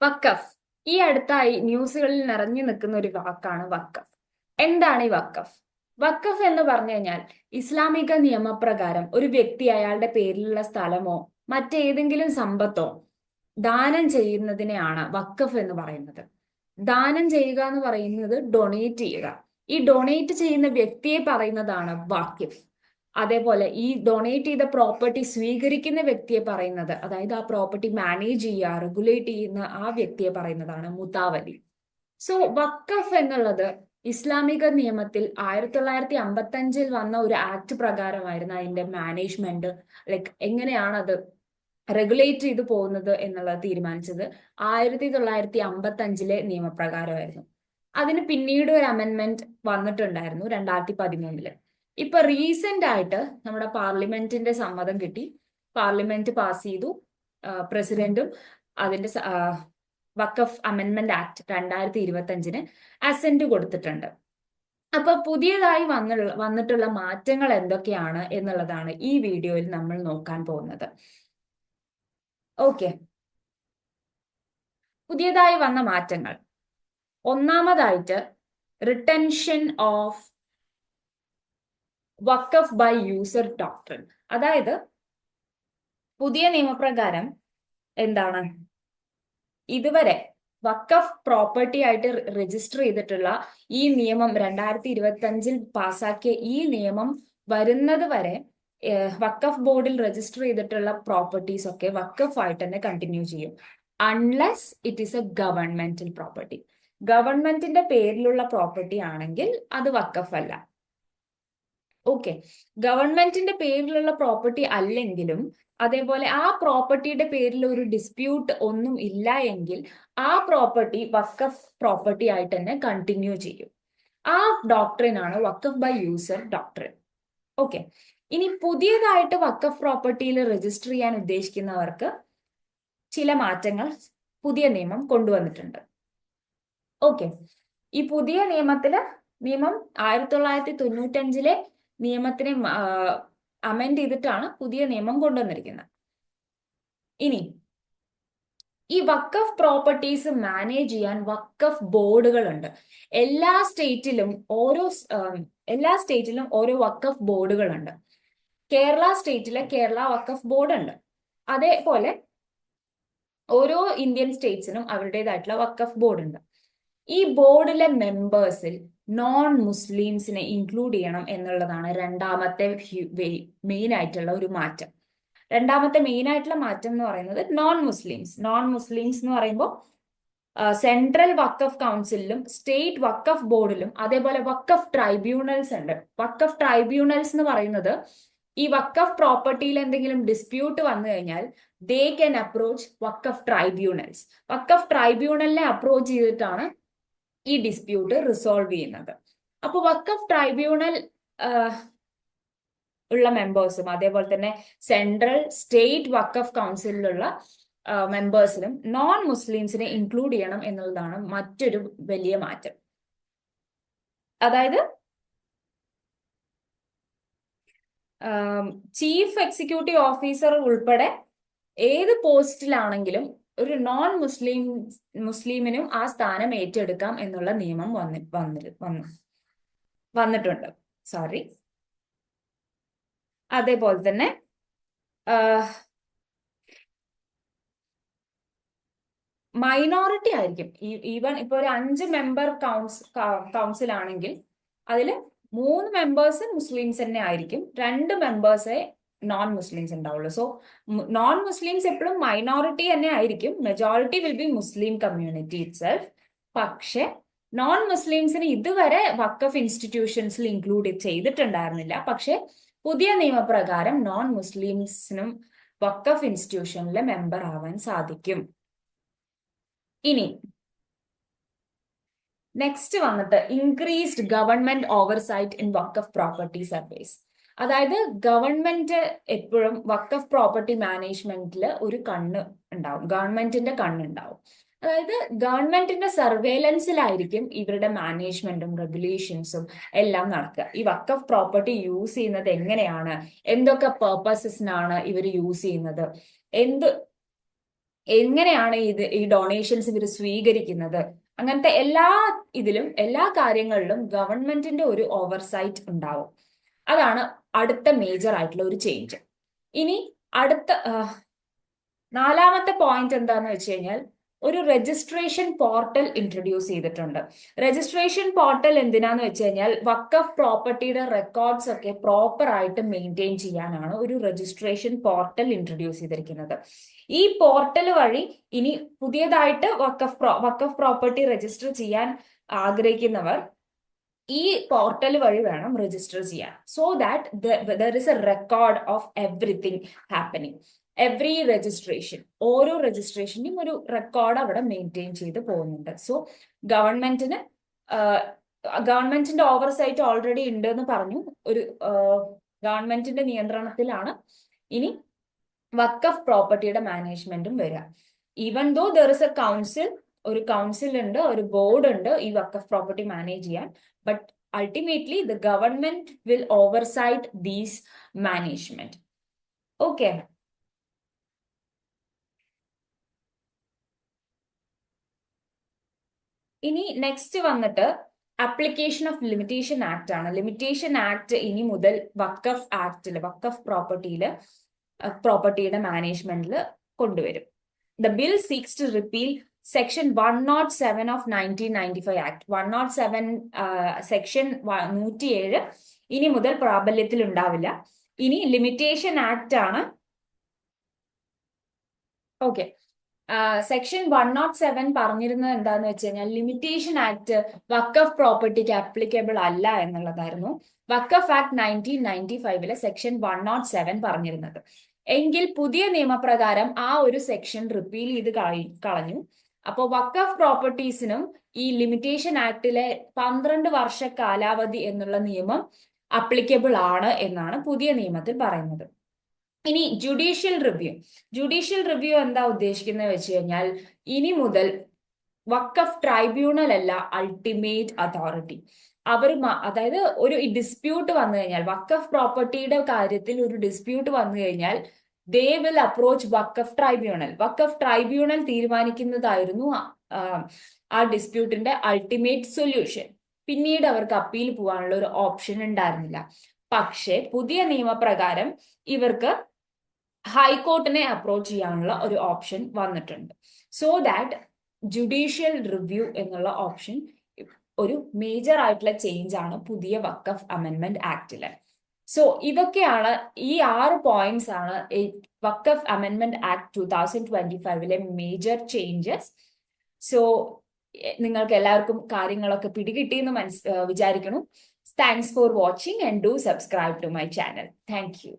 വഖഫ്. ഈ അടുത്തായി ന്യൂസുകളിൽ നിറഞ്ഞു നിൽക്കുന്ന ഒരു വാക്കാണ് വഖഫ്. എന്താണ് ഈ വഖഫ്? വഖഫ് എന്ന് പറഞ്ഞു കഴിഞ്ഞാൽ ഇസ്ലാമിക നിയമപ്രകാരം ഒരു വ്യക്തി അയാളുടെ പേരിലുള്ള സ്ഥലമോ മറ്റേതെങ്കിലും സമ്പത്തോ ദാനം ചെയ്യുന്നതിനെയാണ് വഖഫ് എന്ന് പറയുന്നത്. ദാനം ചെയ്യുക എന്ന് പറയുന്നത് ഡൊണേറ്റ് ചെയ്യുക. ഈ ഡൊണേറ്റ് ചെയ്യുന്ന വ്യക്തിയെ പറയുന്നതാണ് വാക്കിഫ്. അതേപോലെ ഈ ഡൊണേറ്റ് ചെയ്ത പ്രോപ്പർട്ടി സ്വീകരിക്കുന്ന വ്യക്തിയെ പറയുന്നത്, അതായത് ആ പ്രോപ്പർട്ടി മാനേജ് ചെയ്യുക, റെഗുലേറ്റ് ചെയ്യുന്ന ആ വ്യക്തിയെ പറയുന്നതാണ് മുതാവലി. സോ വഖഫ് എന്നുള്ളത് ഇസ്ലാമിക നിയമത്തിൽ 1955 വന്ന ഒരു ആക്ട് പ്രകാരമായിരുന്നു അതിന്റെ മാനേജ്മെന്റ്, ലൈക്ക് എങ്ങനെയാണ് അത് റെഗുലേറ്റ് ചെയ്തു പോകുന്നത് എന്നുള്ളത് തീരുമാനിച്ചത് 1955 നിയമപ്രകാരമായിരുന്നു. അതിന് പിന്നീട് ഒരു അമെന്റ്മെന്റ് വന്നിട്ടുണ്ടായിരുന്നു 2013. ഇപ്പൊ റീസെന്റ് ആയിട്ട് നമ്മുടെ പാർലമെന്റിന്റെ സമ്മതം കിട്ടി, പാർലമെന്റ് പാസ് ചെയ്തു, പ്രസിഡന്റും അതിന്റെ വഖഫ് അമെന്റ്മെന്റ് ആക്ട് 2025 അസെന്റ് കൊടുത്തിട്ടുണ്ട്. അപ്പൊ പുതിയതായി വന്നിട്ടുള്ള മാറ്റങ്ങൾ എന്തൊക്കെയാണ് എന്നുള്ളതാണ് ഈ വീഡിയോയിൽ നമ്മൾ നോക്കാൻ പോകുന്നത്. ഓക്കെ, പുതിയതായി വന്ന മാറ്റങ്ങൾ. ഒന്നാമതായിട്ട് retention of waqf by user doctrine. അതായത് പുതിയ നിയമപ്രകാരം എന്താണ്, ഇതുവരെ വഖഫ് പ്രോപ്പർട്ടി ആയിട്ട് രജിസ്റ്റർ ചെയ്തിട്ടുള്ള ഈ നിയമം 2025 പാസാക്കിയ ഈ നിയമം വരുന്നത് വരെ വഖഫ് ബോർഡിൽ രജിസ്റ്റർ ചെയ്തിട്ടുള്ള പ്രോപ്പർട്ടീസ് ഒക്കെ വഖഫ് ആയിട്ട് തന്നെ കണ്ടിന്യൂ ചെയ്യും, unless it is A governmental property. ഗവൺമെന്റിന്റെ പേരിലുള്ള പ്രോപ്പർട്ടി ആണെങ്കിൽ അത് വഖഫ് അല്ല. ഓക്കെ, ഗവൺമെന്റിന്റെ പേരിലുള്ള പ്രോപ്പർട്ടി അല്ലെങ്കിലും അതേപോലെ ആ പ്രോപ്പർട്ടിയുടെ പേരിൽ ഒരു ഡിസ്പ്യൂട്ട് ഒന്നും ഇല്ല എങ്കിൽ ആ പ്രോപ്പർട്ടി വഖഫ് പ്രോപ്പർട്ടി ആയിട്ട് തന്നെ കണ്ടിന്യൂ ചെയ്യും. ആ ഡോക്ട്രിൻ ആണ് വഖഫ് ബൈ യൂസർ ഡോക്ട്രിൻ. ഓക്കെ, ഇനി പുതിയതായിട്ട് വഖഫ് പ്രോപ്പർട്ടിയിൽ രജിസ്റ്റർ ചെയ്യാൻ ഉദ്ദേശിക്കുന്നവർക്ക് ചില മാറ്റങ്ങൾ പുതിയ നിയമം കൊണ്ടുവന്നിട്ടുണ്ട്. ഓക്കെ, ഈ പുതിയ നിയമം 1995 നിയമത്തിനെ അമെൻഡ് ചെയ്തിട്ടാണ് പുതിയ നിയമം കൊണ്ടുവന്നിരിക്കുന്നത്. ഇനി ഈ വഖഫ് പ്രോപ്പർട്ടീസ് മാനേജ് ചെയ്യാൻ വഖഫ് ബോർഡുകളുണ്ട്. എല്ലാ സ്റ്റേറ്റിലും ഓരോ വഖഫ് ബോർഡുകളുണ്ട്. കേരള സ്റ്റേറ്റിലെ കേരള വഖഫ് ബോർഡ് ഉണ്ട്. അതേപോലെ ഓരോ ഇന്ത്യൻ സ്റ്റേറ്റ്സിനും അവരുടേതായിട്ടുള്ള വഖഫ് ബോർഡ് ഉണ്ട്. ഈ ബോർഡിലെ മെമ്പേഴ്സിൽ നോൺ മുസ്ലിംസിനെ ഇൻക്ലൂഡ് ചെയ്യണം എന്നുള്ളതാണ് രണ്ടാമത്തെ മെയിൻ ആയിട്ടുള്ള ഒരു മാറ്റം. രണ്ടാമത്തെ മെയിൻ ആയിട്ടുള്ള മാറ്റം എന്ന് പറയുന്നത് നോൺ മുസ്ലിംസ് എന്ന് പറയുമ്പോൾ സെൻട്രൽ വഖഫ് കൗൺസിലും സ്റ്റേറ്റ് വഖഫ് ബോർഡിലും അതേപോലെ വഖഫ് ട്രൈബ്യൂണൽസ് ഉണ്ട്. വഖഫ് ട്രൈബ്യൂണൽസ് എന്ന് പറയുന്നത് ഈ വഖഫ് പ്രോപ്പർട്ടിയിൽ എന്തെങ്കിലും ഡിസ്പ്യൂട്ട് വന്നു കഴിഞ്ഞാൽ they can approach Waqf tribunals. Waqf ട്രൈബ്യൂണലിനെ അപ്രോച്ച് ചെയ്തിട്ടാണ് ഈ ഡിസ്പ്യൂട്ട് റിസോൾവ് ചെയ്യുന്നത്. അപ്പൊ വഖഫ് ട്രൈബ്യൂണൽ ഉള്ള മെമ്പേഴ്സും അതേപോലെ തന്നെ സെൻട്രൽ സ്റ്റേറ്റ് വഖഫ് കൗൺസിലുള്ള മെമ്പേഴ്സിലും നോൺ മുസ്ലിംസിനെ ഇൻക്ലൂഡ് ചെയ്യണം എന്നുള്ളതാണ് മറ്റൊരു വലിയ മാറ്റം. അതായത് ചീഫ് എക്സിക്യൂട്ടീവ് ഓഫീസർ ഉൾപ്പെടെ ഏത് പോസ്റ്റിലാണെങ്കിലും ഒരു നോൺ മുസ്ലിമിനും ആ സ്ഥാനം ഏറ്റെടുക്കാം എന്നുള്ള നിയമം വന്നിട്ടുണ്ട്. സോറി. അതേപോലെ തന്നെ മൈനോറിറ്റി ആയിരിക്കും. ഈവൻ ഇപ്പൊ ഒരു 5 മെമ്പർ കൗൺസിൽ ആണെങ്കിൽ അതിൽ 3 മെമ്പേഴ്സ് മുസ്ലിംസ് തന്നെ ആയിരിക്കും, 2 മെമ്പേഴ്സേ നോൺ മുസ്ലിംസ് ഉണ്ടാവുള്ളൂ. സോ നോൺ മുസ്ലിംസ് എപ്പോഴും മൈനോറിറ്റി തന്നെ ആയിരിക്കും. Majority will be Muslim community itself. പക്ഷെ നോൺ മുസ്ലിംസിന് ഇതുവരെ വഖഫ് ഇൻസ്റ്റിറ്റ്യൂഷൻസിൽ ഇൻക്ലൂഡ് ചെയ്തിട്ടുണ്ടായിരുന്നില്ല. പക്ഷെ പുതിയ നിയമപ്രകാരം നോൺ മുസ്ലിംസിനും വഖഫ് ഇൻസ്റ്റിറ്റ്യൂഷനിലെ മെമ്പർ ആവാൻ സാധിക്കും. ഇനി നെക്സ്റ്റ് വന്നിട്ട് increased government oversight in Waqf property service. അതായത് ഗവൺമെന്റ് എപ്പോഴും വഖഫ് പ്രോപ്പർട്ടി മാനേജ്മെന്റിൽ ഒരു ഗവൺമെന്റിന്റെ കണ്ണുണ്ടാവും. അതായത് ഗവൺമെന്റിന്റെ സർവേലൻസിലായിരിക്കും ഇവരുടെ മാനേജ്മെന്റും റെഗുലേഷൻസും എല്ലാം നടക്കുക. ഈ വഖഫ് പ്രോപ്പർട്ടി യൂസ് ചെയ്യുന്നത് എങ്ങനെയാണ്, എന്തൊക്കെ പേർപ്പസസിനാണ് ഇവർ യൂസ് ചെയ്യുന്നത്, എങ്ങനെയാണ് ഈ ഡൊണേഷൻസ് ഇവർ സ്വീകരിക്കുന്നത്, അങ്ങനത്തെ എല്ലാ കാര്യങ്ങളിലും ഗവൺമെന്റിന്റെ ഒരു ഓവർസൈറ്റ് ഉണ്ടാവും. അതാണ് അടുത്ത മേജർ ആയിട്ടുള്ള ഒരു ചേഞ്ച്. ഇനി അടുത്ത നാലാമത്തെ പോയിന്റ് എന്താന്ന് വെച്ച് കഴിഞ്ഞാൽ ഒരു രജിസ്ട്രേഷൻ പോർട്ടൽ ഇൻട്രൊഡ്യൂസ് ചെയ്തിട്ടുണ്ട്. രജിസ്ട്രേഷൻ പോർട്ടൽ എന്തിനാന്ന് വെച്ച് കഴിഞ്ഞാൽ വഖഫ് പ്രോപ്പർട്ടിയുടെ റെക്കോർഡ്സ് ഒക്കെ പ്രോപ്പർ ആയിട്ട് മെയിൻറ്റെയിൻ ചെയ്യാനാണ് ഒരു രജിസ്ട്രേഷൻ പോർട്ടൽ ഇൻട്രൊഡ്യൂസ് ചെയ്തിരിക്കുന്നത്. ഈ പോർട്ടൽ വഴി ഇനി പുതിയതായിട്ട് വഖഫ് പ്രോപ്പർട്ടി രജിസ്റ്റർ ചെയ്യാൻ ആഗ്രഹിക്കുന്നവർ ഈ പോർട്ടൽ വഴി വേണം രജിസ്റ്റർ ചെയ്യാൻ. So that there is A record of everything happening. Every registration, ഓരോ രജിസ്ട്രേഷനും ഒരു റെക്കോർഡ് അവിടെ മെയിൻറ്റെയിൻ ചെയ്ത് പോകുന്നുണ്ട്. സോ ഗവൺമെന്റിന്റെ ഓവർസൈറ്റ് ഓൾറെഡി ഉണ്ട് എന്ന് പറഞ്ഞു. ഒരു ഗവൺമെന്റിന്റെ നിയന്ത്രണത്തിലാണ് ഇനി വഖഫ് പ്രോപ്പർട്ടിയുടെ മാനേജ്മെന്റും വരിക. Even though there is a council, ഒരു കൗൺസിൽ ഉണ്ട്, ഒരു ബോർഡ് ഉണ്ട് ഈ വഖഫ് പ്രോപ്പർട്ടി മാനേജ് ചെയ്യാൻ, but ultimately the government will oversight these management. Okay, ഇനി നെക്സ്റ്റ് വന്നിട്ട് അപ്ലിക്കേഷൻ ഓഫ് ലിമിറ്റേഷൻ ആക്ട് ആണ്. ലിമിറ്റേഷൻ ആക്ട് ഇനി മുതൽ വഖഫ് ആക്ടിൽ, വഖഫ് പ്രോപ്പർട്ടിയുടെ മാനേജ്മെന്റിൽ കൊണ്ടുവരും. The bill seeks to repeal section 107 of 1995 act. 107 section 107 ഇനി മുതൽ പ്രാബല്യത്തിൽ ഉണ്ടാവില്ല. ഇനി ലിമിറ്റേഷൻ ആക്ട് ആണ്. ഓക്കെ, സെക്ഷൻ 107 പറഞ്ഞിരുന്നത് എന്താന്ന് വെച്ച് കഴിഞ്ഞാൽ ലിമിറ്റേഷൻ ആക്ട് വഖഫ് പ്രോപ്പർട്ടിക്ക് അപ്ലിക്കബിൾ അല്ല എന്നുള്ളതായിരുന്നു വഖഫ് ആക്ട് 1995 സെക്ഷൻ 107 പറഞ്ഞിരുന്നത്. എങ്കിൽ പുതിയ നിയമപ്രകാരം ആ ഒരു സെക്ഷൻ റിപ്പീൽ ചെയ്ത് കളഞ്ഞു. അപ്പോൾ വഖഫ് പ്രോപ്പർട്ടീസിനും ഈ ലിമിറ്റേഷൻ ആക്ടിലെ 12 വർഷ കാലാവധി എന്നുള്ള നിയമം അപ്ലിക്കബിൾ ആണ് എന്നാണ് പുതിയ നിയമത്തിൽ പറയുന്നത്. ഇനി ജുഡീഷ്യൽ റിവ്യൂ എന്താ ഉദ്ദേശിക്കുന്നത് വെച്ച് കഴിഞ്ഞാൽ ഇനി മുതൽ വഖഫ് ട്രൈബ്യൂണൽ അല്ല അൾട്ടിമേറ്റ് അതോറിറ്റി. അതായത് ഒരു ഡിസ്പ്യൂട്ട് വന്നു കഴിഞ്ഞാൽ, വഖഫ് പ്രോപ്പർട്ടിയുടെ കാര്യത്തിൽ ഒരു ഡിസ്പ്യൂട്ട് വന്നു കഴിഞ്ഞാൽ they will approach Waqf tribunal. Waqf tribunal തീരുമാനിക്കുന്നതായിരുന്നു ആ ഡിസ്പ്യൂട്ടിന്റെ അൾട്ടിമേറ്റ് സൊല്യൂഷൻ. പിന്നീട് അവർക്ക് അപ്പീൽ പോകാനുള്ള ഒരു ഓപ്ഷൻ ഉണ്ടായിരുന്നില്ല. പക്ഷേ പുതിയ നിയമപ്രകാരം ഇവർക്ക് ഹൈക്കോർട്ടിനെ അപ്രോച്ച് ചെയ്യാനുള്ള ഒരു ഓപ്ഷൻ വന്നിട്ടുണ്ട്. സോ ദാറ്റ് ജുഡീഷ്യൽ റിവ്യൂ എന്നുള്ള ഓപ്ഷൻ ഒരു മേജർ ആയിട്ടുള്ള ചേഞ്ച് ആണ് പുതിയ വഖഫ് അമെൻമെന്റ് ആക്ടില്. സോ ഇതൊക്കെയാണ്, ഈ 6 പോയിന്റ്സ് ആണ് വഖഫ് അമെൻമെന്റ് ആക്ട് 2025 മേജർ ചേഞ്ചസ്. സോ നിങ്ങൾക്ക് എല്ലാവർക്കും കാര്യങ്ങളൊക്കെ പിടികിട്ടിയെന്ന് വിചാരിക്കുന്നു. Thanks for watching and do subscribe to my channel. Thank U.